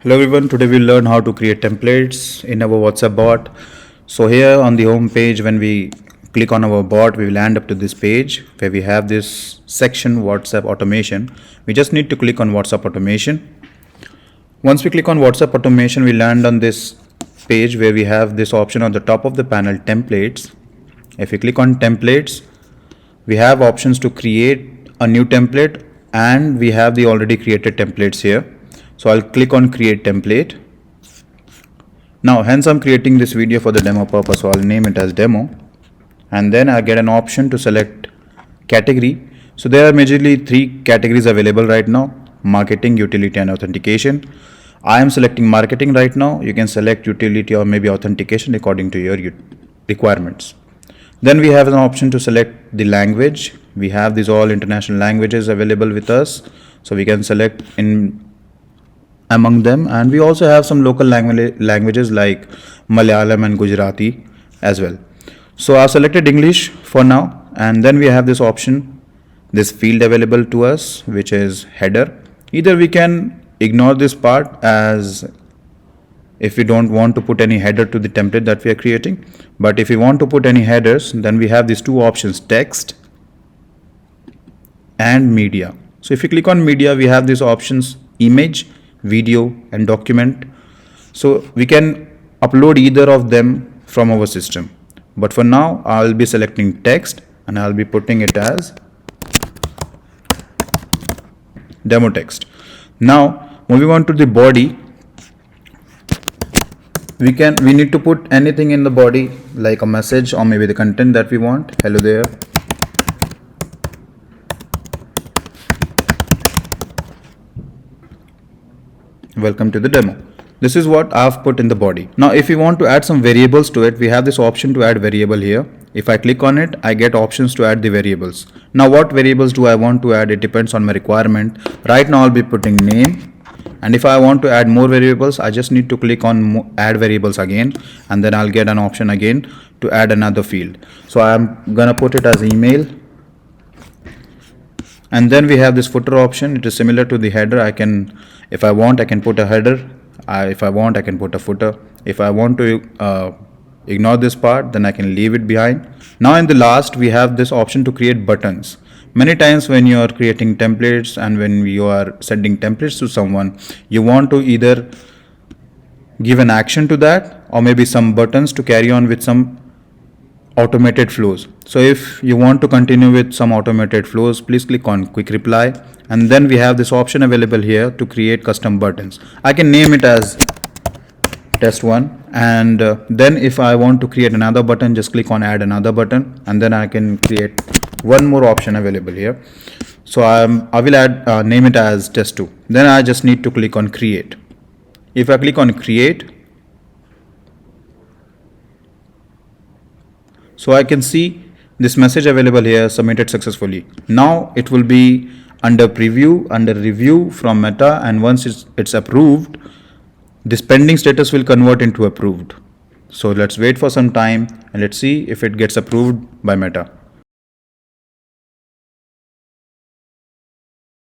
Hello everyone, today we'll learn how to create templates in our WhatsApp bot. So here on the home page, when we click on our bot, we will land up to this page where we have this section WhatsApp automation. We just need to click on WhatsApp automation. Once we click on WhatsApp automation, we land on this page where we have this option on the top of the panel, templates. If we click on templates, we have options to create a new template and we have the already created templates here. So I'll click on create template. Now hence I'm creating this video for the demo purpose, so I'll name it as demo, and then I get an option to select category. So there are majorly three categories available right now: marketing, utility and authentication. I am selecting marketing right now. You can select utility or maybe authentication according to your requirements. Then we have an option to select the language. We have these all international languages available with us, so we can select in among them, and we also have some local languages like Malayalam and Gujarati as well. So I've selected English for now, and then we have this option, this field available to us, which is header. Either we can ignore this part as if we don't want to put any header to the template that we are creating, but if we want to put any headers, then we have these two options, text and media. So if you click on media, we have these options, image, video and document. So we can upload either of them from our system, but for now I'll be selecting text and I'll be putting it as demo text. Now moving on to the body, we need to put anything in the body like a message or maybe the content that we want. Hello there. Welcome to the demo. This is what I've put in the body. Now if you want to add some variables to it, we have this option to add variable here. If I click on it, I get options to add the variables. Now what variables do I want to add? It depends on my requirement. Right now I'll be putting name, and if I want to add more variables, I just need to click on add variables again, and then I'll get an option again to add another field. So I'm gonna put it as email. And then we have this footer option. It is similar to the header. If I want, I can put a header. If I want, I can put a footer. If I want to ignore this part, then I can leave it behind. Now in the last, we have this option to create buttons. Many times when you are creating templates and when you are sending templates to someone, you want to either give an action to that or maybe some buttons to carry on with some automated flows. So if you want to continue with some automated flows, please click on quick reply, and then we have this option available here to create custom buttons. I can name it as test 1, and then if I want to create another button, just click on add another button, and then I can create one more option available here. So I will add name it as test 2. Then I just need to click on create. If I click on create, so I can see this message available here, submitted successfully. Now it will be under preview, under review from Meta, and once it's approved, this pending status will convert into approved. So let's wait for some time and let's see if it gets approved by Meta.